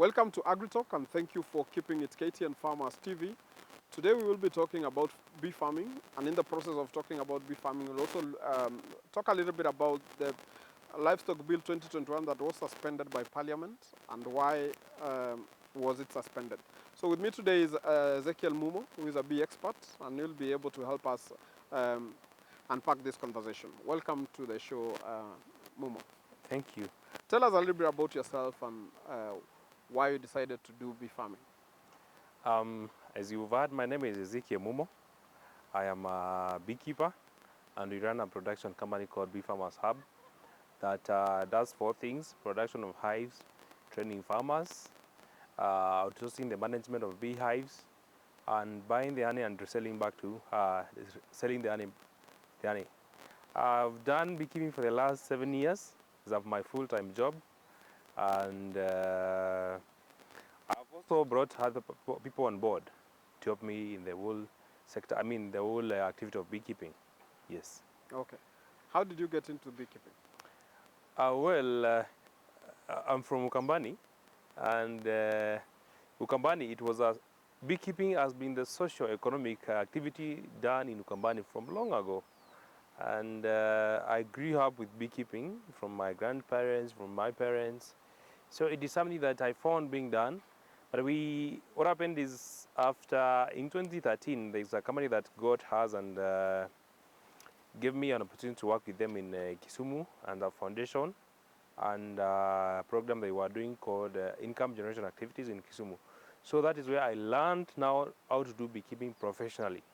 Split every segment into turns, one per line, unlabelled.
Welcome to AgriTalk and thank you for keeping it KTN Farmers TV. Today we will be talking about bee farming, and in the process of talking about bee farming we'll also talk a little bit about the Livestock Bill 2021 that was suspended by Parliament and why was it suspended. So with me today is Ezekiel Mumo, who is a bee expert, and he'll be able to help us unpack this conversation. Welcome to the show, Mumo.
Thank you.
Tell us a little bit about yourself and why you decided to do bee farming.
As you've heard, my name is Ezekiel Mumo. I am a beekeeper, and we run a production company called Bee Farmers Hub that does 4 things: production of hives, training farmers, outsourcing the management of beehives, and buying the honey and reselling back to selling the honey. I've done beekeeping for the last 7 years. It's my full-time job, and I've also brought other people on board to help me in the whole sector, the whole activity of beekeeping. Yes.
Okay. How did you get into beekeeping?
I'm from Ukambani, and Ukambani, beekeeping has been the socio-economic activity done in Ukambani from long ago. And I grew up with beekeeping from my grandparents, from my parents. So it is something that I found being done. But what happened is, in 2013, there's a company that got us and gave me an opportunity to work with them in Kisumu and a foundation and a program they were doing called Income Generation Activities in Kisumu. So that is where I learned now how to do beekeeping professionally.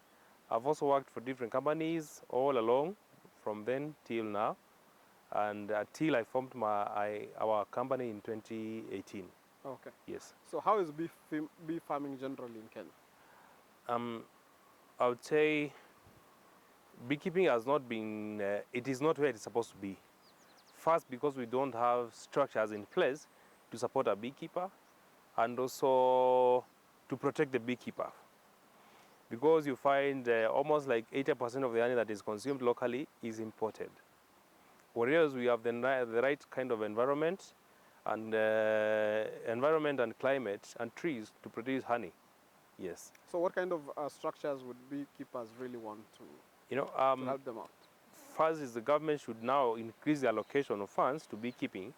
I've also worked for different companies all along from then till now, and until I formed our company in 2018.
Okay.
Yes.
So how is bee farming generally in Kenya?
I would say beekeeping has not been, it is not where it's supposed to be. First, because we don't have structures in place to support a beekeeper, and also to protect the beekeeper. Because you find almost like 80% of the honey that is consumed locally is imported. Whereas we have the right kind of environment and climate and trees to produce honey. Yes.
So what kind of structures would beekeepers really want to help them out?
First is the government should now increase the allocation of funds to beekeeping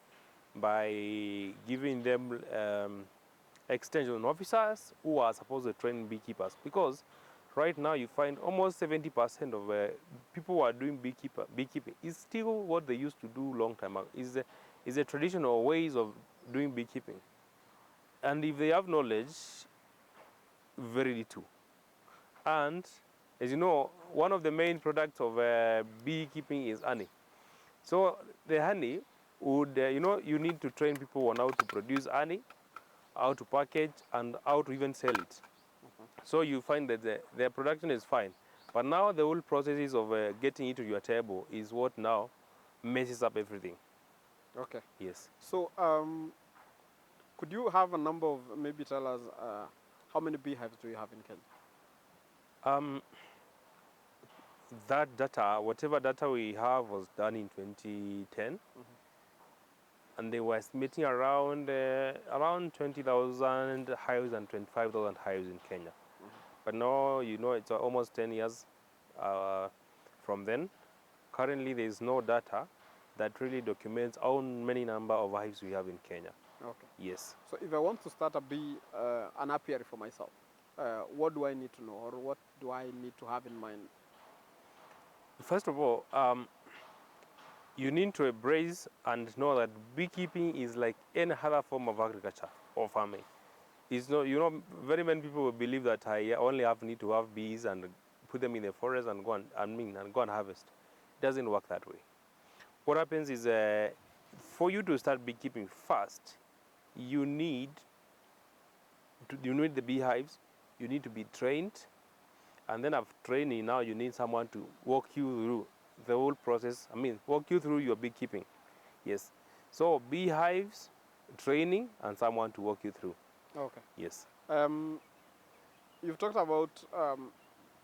by giving them extension officers who are supposed to train beekeepers, because right now you find almost 70% of people who are doing beekeeping is still what they used to do long time ago. Is the traditional ways of doing beekeeping, and if they have knowledge, very little. And as you know, one of the main products of beekeeping is honey. So the honey would, you need to train people on how to produce honey, how to package, and how to even sell it. So you find that their production is fine, but now the whole processes of getting it to your table is what now messes up everything.
Okay.
Yes.
So could you have a number of, maybe tell us how many beehives do you have in Kenya?
That data, whatever data we have, was done in 2010. And they were estimating around 20,000 hives and 25,000 hives in Kenya. But now, it's almost 10 years from then. Currently, there is no data that really documents how many number of hives we have in Kenya.
Okay.
Yes.
So if I want to start an apiary for myself, what do I need to know, or what do I need to have in mind?
First of all, you need to embrace and know that beekeeping is like any other form of agriculture or farming. It's not, very many people will believe that I only need to have bees and put them in the forest and go and harvest. It doesn't work that way. What happens is, for you to start beekeeping first, you need the beehives. You need to be trained, and then after training, now you need someone to walk you through the whole process. Walk you through your beekeeping. Yes. So beehives, training, and someone to walk you through.
Okay.
Yes.
You've talked about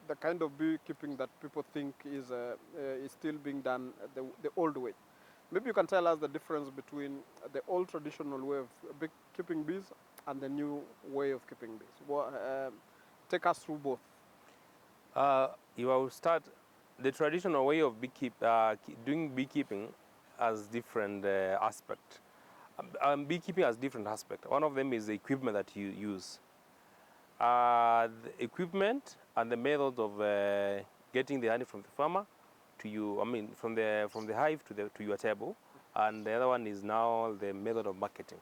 the kind of beekeeping that people think is still being done the old way. Maybe you can tell us the difference between the old traditional way of keeping bees and the new way of keeping bees? Take us through both.
You will start the traditional way of doing beekeeping has different aspect. Beekeeping has different aspect. One of them is the equipment that you use. The equipment and the methods of getting the honey from the farmer to you. I mean, from the hive to your table, and the other one is now the method of marketing.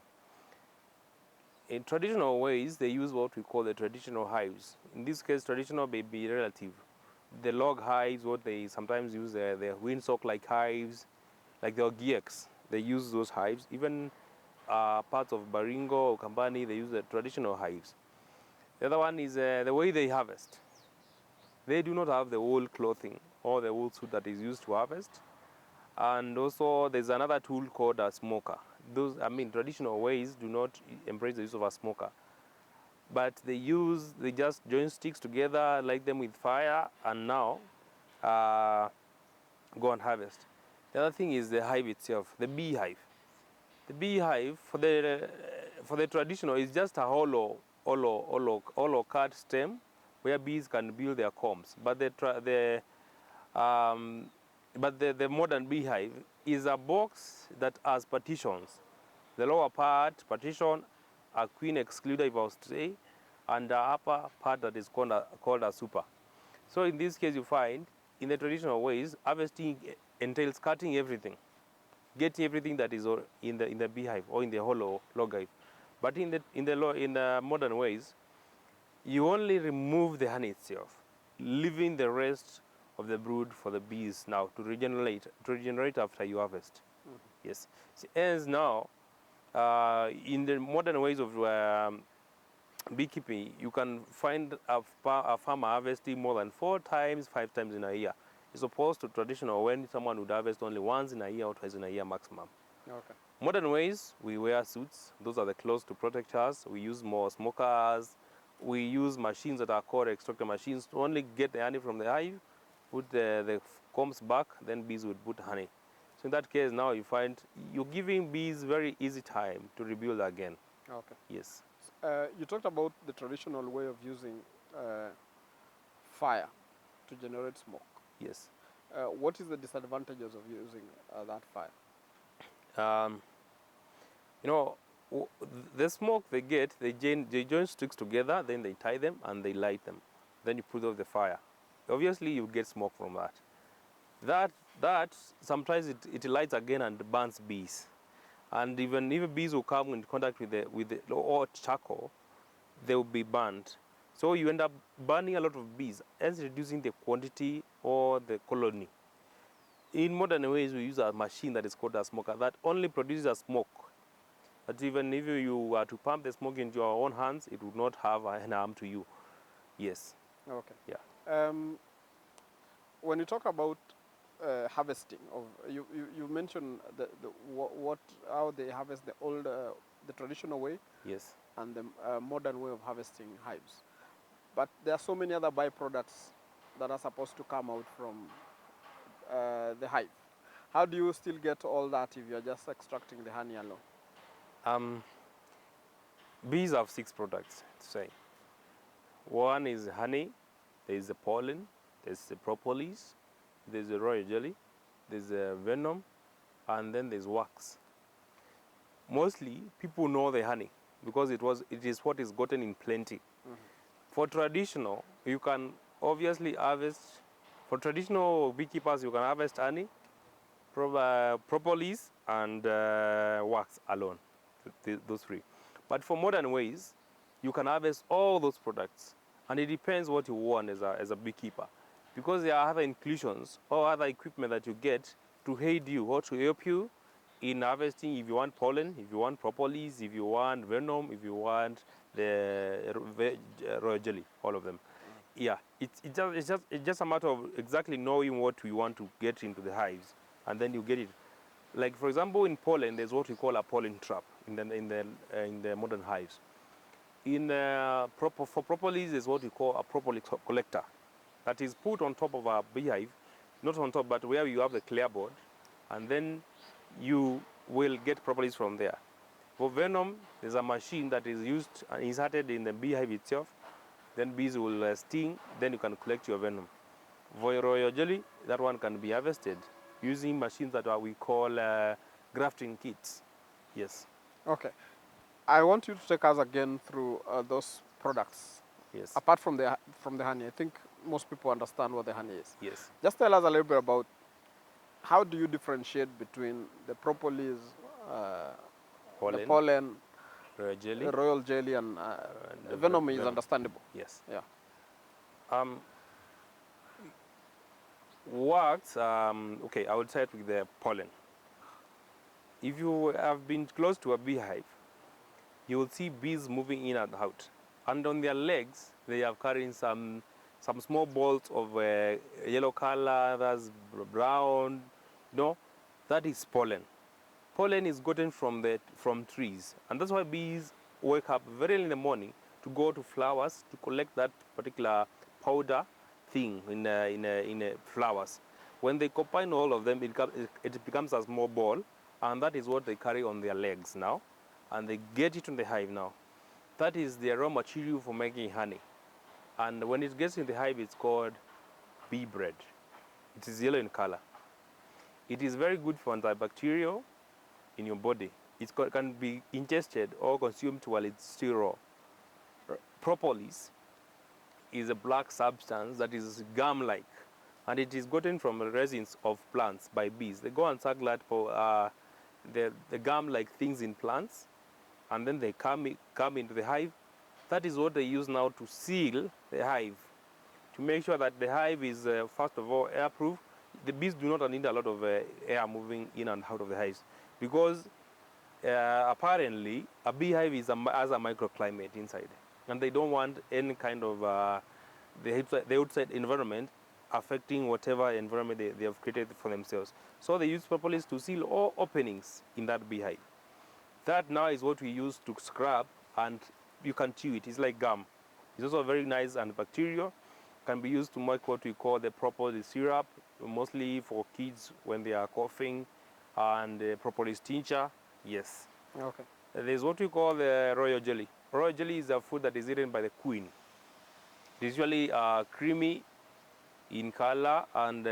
In traditional ways, they use what we call the traditional hives. In this case, traditional may be relative. The log hives, what they sometimes use, the windsock-like hives, like the Ogieks, they use those hives. Even parts of Baringo or Kambani, they use the traditional hives. The other one is the way they harvest. They do not have the wool clothing or the wool suit that is used to harvest. And also, there's another tool called a smoker. Those, I mean, traditional ways do not embrace the use of a smoker. But they just join sticks together, light them with fire, and now go and harvest. The other thing is the hive itself, the beehive. The beehive, for the traditional, is just a hollow cut stem where bees can build their combs. But the modern beehive is a box that has partitions. The lower part partition, a queen excluder if I was to say, and the upper part that is called a super. So in this case you find, in the traditional ways, harvesting entails cutting everything, getting everything that is in the beehive or in the hollow log hive. But in the modern ways, you only remove the honey itself, leaving the rest of the brood for the bees now to regenerate after you harvest. Mm-hmm. Yes. As now, in the modern ways of beekeeping, you can find a farmer harvesting more than 4 times, 5 times in a year, as opposed to traditional when someone would harvest only once in a year or twice in a year maximum.
Okay.
Modern ways, we wear suits. Those are the clothes to protect us. We use more smokers. We use machines that are called extractor machines to only get the honey from the hive, put the combs back, then bees would put honey. So in that case, now you find you're giving bees very easy time to rebuild again.
Okay.
Yes.
You talked about the traditional way of using fire to generate smoke.
Yes.
What is the disadvantages of using that fire?
You know, the smoke they get, they join sticks together, then they tie them and they light them. Then you put off the fire. Obviously, you get smoke from that. That sometimes it lights again and burns bees. And even if bees will come in contact with the or charcoal, they will be burned. So you end up burning a lot of bees, hence reducing the quantity or the colony. In modern ways, we use a machine that is called a smoker that only produces a smoke. But even if you were to pump the smoke into your own hands, it would not have an harm to you. Yes.
Okay.
Yeah.
When you talk about harvesting, you mentioned how they harvest the traditional way.
Yes.
And the modern way of harvesting hives. But there are so many other byproducts that are supposed to come out from the hive. How do you still get all that if you're just extracting the honey alone?
Bees have 6 products to say. One is honey, there is the pollen, there's the propolis, there's the royal jelly, there's the venom, and then there's wax. Mostly people know the honey because it is what is gotten in plenty. Mm-hmm. For traditional, you can obviously harvest. For traditional beekeepers, you can harvest honey, propolis, and wax alone. Those 3. But for modern ways, you can harvest all those products, and it depends what you want as a beekeeper, because there are other inclusions or other equipment that you get to aid you or to help you in harvesting. If you want pollen, if you want propolis, if you want venom, if you want the royal jelly, all of them. Yeah, it's just a matter of exactly knowing what you want to get into the hives, and then you get it. Like for example, in pollen, there's what we call a pollen trap in the modern hives. For propolis, there's what we call a propolis collector that is put on top of a beehive, not on top, but where you have the clear board, and then you will get propolis from there. For venom, there's a machine that is used and inserted in the beehive itself. Then bees will sting, then you can collect your venom. For royal jelly, that one can be harvested using machines that we call grafting kits. Yes,
Okay. I want you to take us again through those products.
yes,
Apart from the honey, I think most people understand what the honey is.
yes.
Just tell us a little bit about how do you differentiate between the propolis, the
Pollen,
pollen,
royal jelly,
royal jelly, and
and the
venom is
venom.
understandable.
Yes.
Yeah.
Um, works, okay, I would start with the pollen. If you have been close to a beehive, you will see bees moving in and out. And on their legs, they are carrying some small balls of yellow color, that's brown, that is pollen. Pollen is gotten from trees, and that's why bees wake up very early in the morning to go to flowers to collect that particular powder thing in flowers. When they combine all of them, it becomes a small ball, and that is what they carry on their legs now, and they get it in the hive now. That is the raw material for making honey, and when it gets in the hive, it's called bee bread. It is yellow in color. It is very good for antibacterial in your body. It can be ingested or consumed while it's still raw. Propolis is a black substance that is gum-like, and it is gotten from the resins of plants by bees. They go and suck that the gum-like things in plants, and then they come into the hive. That is what they use now to seal the hive, to make sure that the hive is, first of all, airproof. The bees do not need a lot of air moving in and out of the hives, because apparently a beehive has a microclimate inside, and they don't want any kind of the outside environment affecting whatever environment they have created for themselves. So they use propolis to seal all openings in that beehive. That now is what we use to scrub, and you can chew it. It's like gum. It's also very nice antibacterial. Can be used to make what we call the propolis syrup, mostly for kids when they are coughing, and propolis tincture. Yes.
Okay.
There's what we call the royal jelly. Royal jelly is a food that is eaten by the queen. It's usually creamy in color and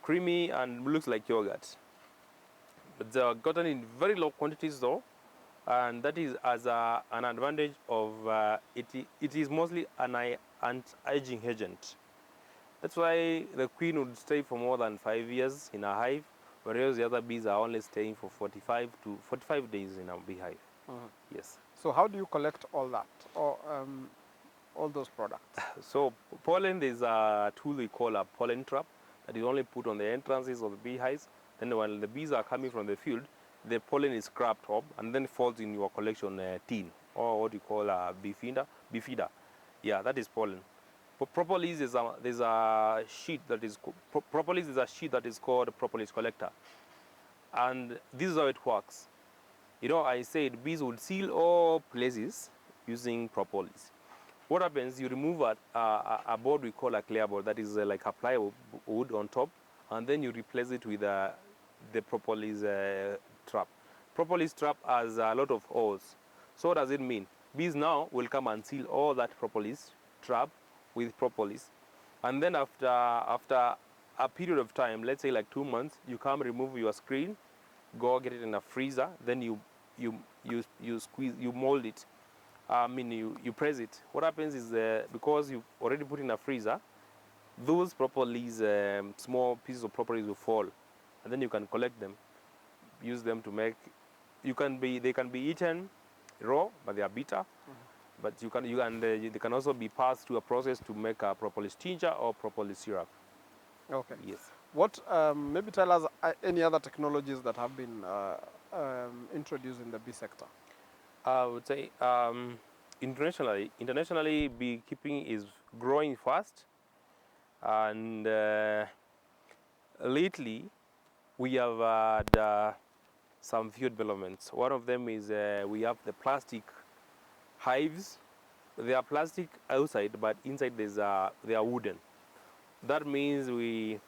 creamy and looks like yogurt. But they are gotten in very low quantities though, and that is as an advantage of it is mostly an anti-aging agent. That's why the queen would stay for more than 5 years in a hive, whereas the other bees are only staying for 45 days in a beehive. Yes.
So how do you collect all that, or all those products?
So pollen, there's a tool we call a pollen trap that is only put on the entrances of the beehives. Then when the bees are coming from the field, the pollen is scrapped up and then falls in your collection tin, or what you call a bee feeder. Yeah, that is pollen. For propolis, there's a sheet that is propolis is a sheet that is called a propolis collector, and this is how it works. I said bees would seal all places using propolis. What happens? You remove a board we call a clear board that is like a plywood on top, and then you replace it with the propolis trap. Propolis trap has a lot of holes. So what does it mean? Bees now will come and seal all that propolis trap with propolis, and then after a period of time, let's say like 2 months, you come remove your screen, go get it in a freezer, then you squeeze, you mold it. You press it. What happens is because you already put in a freezer, those propolis, small pieces of propolis will fall, and then you can collect them, use them to make. They can be eaten raw, but they are bitter. But they can also be passed through a process to make a propolis tincture or propolis syrup.
Okay.
Yes.
What maybe tell us any other technologies that have been introduced in the bee sector?
I would say internationally, beekeeping is growing fast, and lately we have had some few developments. One of them is we have the plastic hives. They are plastic outside, but inside they are wooden. That means the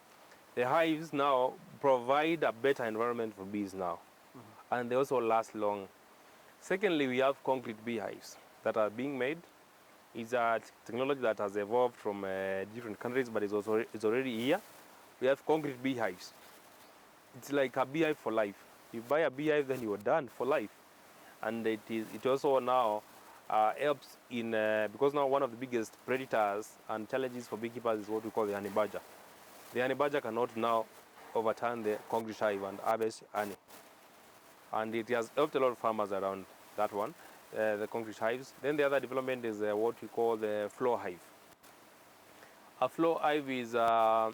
hives now provide a better environment for bees now. and they also last long. Secondly, we have concrete beehives that are being made. It's a technology that has evolved from different countries, but it's already here. We have concrete beehives. It's like a beehive for life. You buy a beehive, then you are done for life. And it also now helps in, because now one of the biggest predators and challenges for beekeepers is what we call the honey badger. The honey badger cannot now overturn the concrete hive and harvest honey. And it has helped a lot of farmers around that one, the concrete hives. Then the other development is what we call the floor hive. A floor hive is a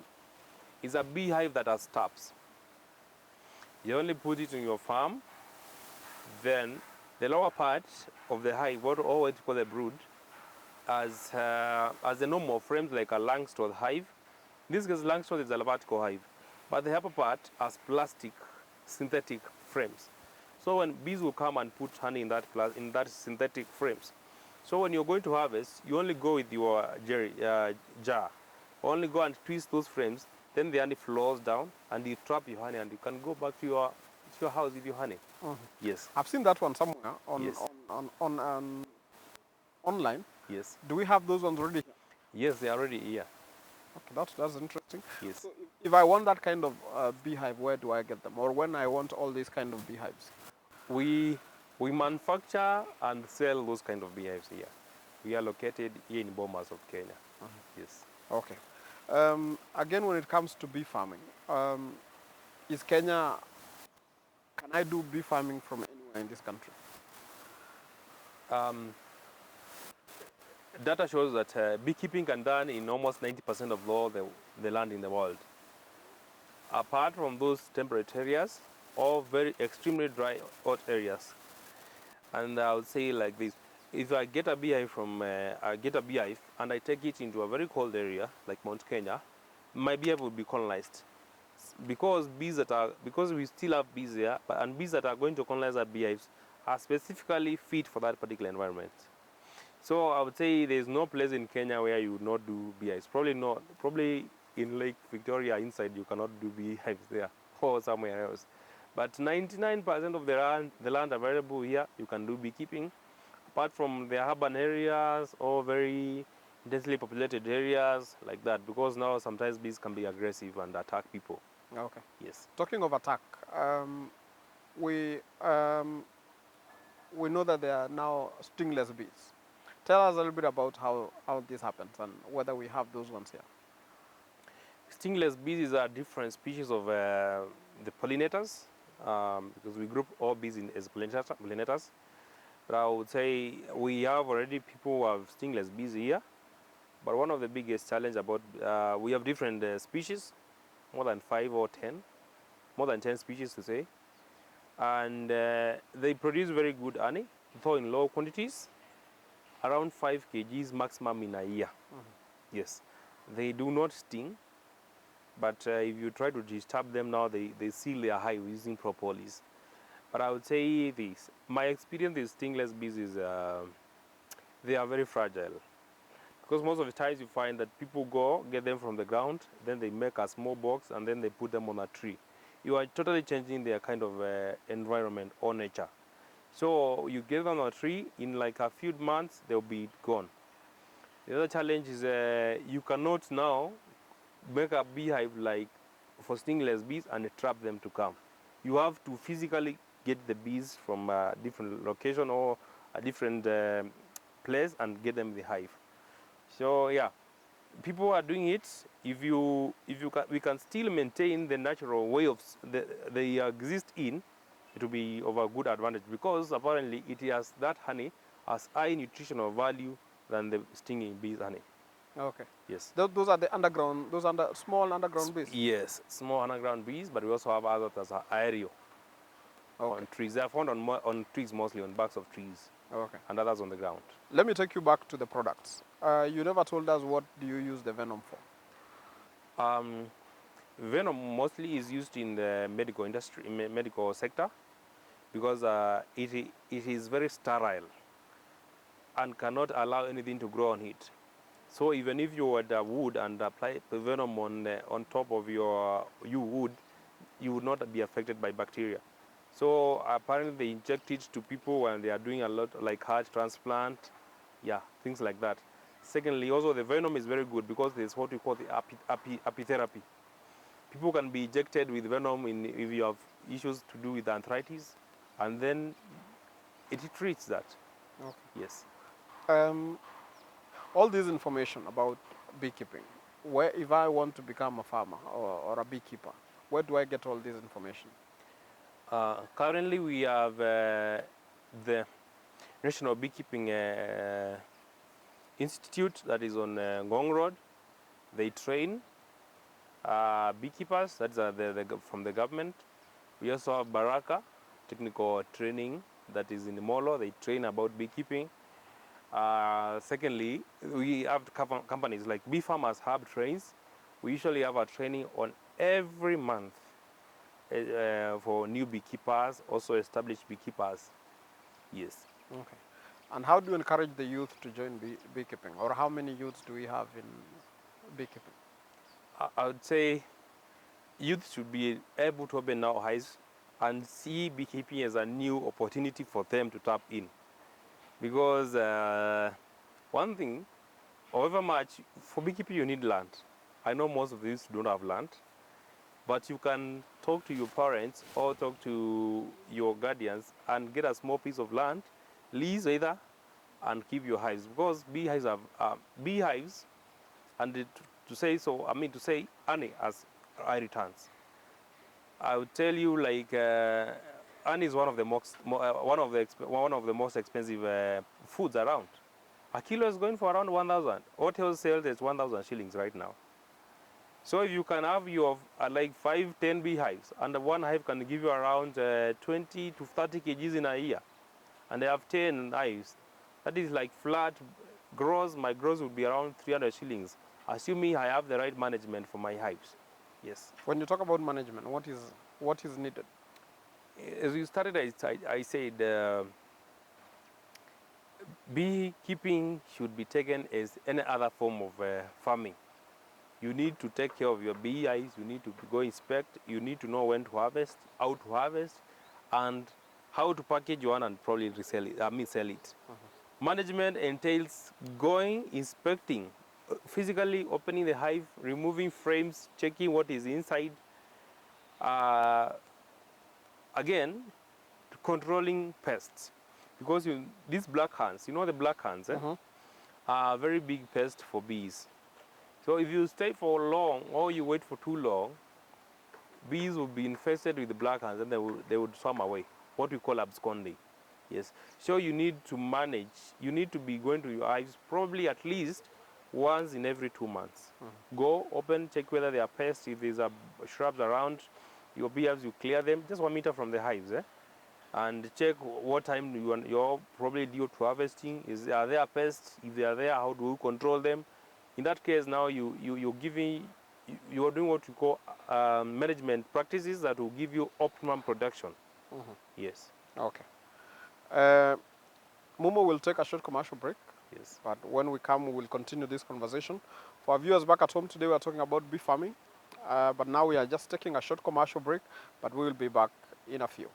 beehive that has taps. You only put it in your farm, then the lower part of the hive, what we call the brood, as the normal frames like a Langstroth hive. In this case, Langstroth is a vertical hive, but the upper part has plastic synthetic frames. So when bees will come and put honey in that synthetic frames. So when you're going to harvest, you only go with your jar, only go and twist those frames. Then the honey flows down, and you trap your honey, and you can go back to your house with your honey. Yes.
I've seen that one somewhere
Yes.
on online.
Yes.
Do we have those ones already?
Yes, they are already here.
Okay, that's interesting.
Yes.
So if I want that kind of beehive, where do I get them? Or when I want all these kind of beehives?
We manufacture and sell those kind of beehives here. We are located here in Bomas of Kenya. Yes.
Okay. Again, when it comes to bee farming, is Kenya, can I do bee farming from anywhere in this country?
Data shows that beekeeping can be done in almost 90% of all the land in the world. Apart from those temperate areas or very extremely dry, hot areas. And I would say like this: if I get a beehive and I take it into a very cold area like Mount Kenya, my beehive will be colonized. Because we still have bees there, and bees that are going to colonize our beehives are specifically fit for that particular environment. So I would say there's no place in Kenya where you would not do beehives. Probably in Lake Victoria inside you cannot do beehives there or somewhere else. But 99% of the land available here, you can do beekeeping. Apart from the urban areas or very densely populated areas like that, because now sometimes bees can be aggressive and attack people.
Okay.
Yes.
Talking of attack, we know that there are now stingless bees. Tell us a little bit about how this happens and whether we have those ones here.
Stingless bees are different species of the pollinators, because we group all bees as pollinators. But I would say we have already people who have stingless bees here. But one of the biggest challenges about, we have different species, more than 5 or 10, more than 10 species to say. And they produce very good honey, though in low quantities, around 5 kgs maximum in a year. Yes. They do not sting, but if you try to disturb them now, they seal their hive using propolis. But I would say this: my experience with stingless bees is they are very fragile. Because most of the times you find that people get them from the ground, then they make a small box and then they put them on a tree. You are totally changing their kind of environment or nature. So you get them on a tree, in like a few months, they'll be gone. The other challenge is you cannot now make a beehive like for stingless bees and trap them to come. You have to physically get the bees from a different location or a different place and get them in the hive. So yeah, people are doing it. We can still maintain the natural way of they exist in, it will be of a good advantage, because apparently it has that honey has high nutritional value than the stinging bees honey.
Okay.
Yes.
Those are the underground, small underground bees?
Yes, small underground bees, but we also have others that are aerial.
Okay.
On trees. They are found on trees, mostly on backs of trees.
Okay.
And others on the ground.
Let me take you back to the products. You never told us what do you use the venom for?
Venom mostly is used in the medical industry, medical sector, because it is very sterile and cannot allow anything to grow on it. So even if you had wood and apply the venom on top of your wood, you would not be affected by bacteria. So apparently they inject it to people when they are doing a lot like heart transplant, yeah, things like that. Secondly, also the venom is very good because there's what we call the apitherapy. People can be injected with venom if you have issues to do with arthritis, and then it treats that.
Okay.
Yes.
All this information about beekeeping, where if I want to become a farmer or a beekeeper, where do I get all this information?
Currently, we have the National Beekeeping Institute that is on Ngong Road. They train beekeepers, that's from the government. We also have Baraka technical training that is in Molo. They train about beekeeping. Secondly, we have companies like Bee Farmers Hub trains. We usually have a training on every month for new beekeepers, also established beekeepers. Yes.
Okay. And how do you encourage the youth to join beekeeping? Or how many youths do we have in beekeeping?
I would say youth should be able to open our eyes and see beekeeping as a new opportunity for them to tap in. Because one thing, however much, for beekeeping you need land. I know most of these don't have land, but you can talk to your parents or talk to your guardians and get a small piece of land, lease either, and keep your hives. Because beehives have beehives, and to say so, I mean to say honey as high returns. I would tell you like honey is one of the most expensive foods around. A kilo is going for around 1,000. Hotels sell is 1,000 shillings right now. So if you can have your like 5-10 beehives, and one hive can give you around 20 to 30 kgs in a year, and they have 10 hives, that is like flat gross. My gross would be around 300 shillings, assuming I have the right management for my hives. Yes.
When you talk about management, what is needed?
As you started, I said beekeeping should be taken as any other form of farming. You need to take care of your beehives, you need to go inspect, you need to know when to harvest, how to harvest, and how to package one and probably resell it, sell it. Management entails going, inspecting, physically opening the hive, removing frames, checking what is inside. Again, controlling pests. Because these black ants, you know the black ants, are a very big pest for bees. So if you stay for long or you wait for too long, bees will be infested with the black ants and they would swim away, what we call absconding. Yes. So you need to manage, you need to be going to your hives probably at least once in every 2 months. Go open, check whether there are pests, if there's shrubs around your beehives, you clear them just 1 meter from the hives. And check what time you're probably due to harvesting. Are there pests? If they are there, how do you control them? In that case, now you're doing what you call management practices that will give you optimum production. Yes.
Okay. Mumo will take a short commercial break.
Yes.
But when we come, we will continue this conversation. For our viewers back at home today, we are talking about bee farming. But now we are just taking a short commercial break, but we will be back in a few.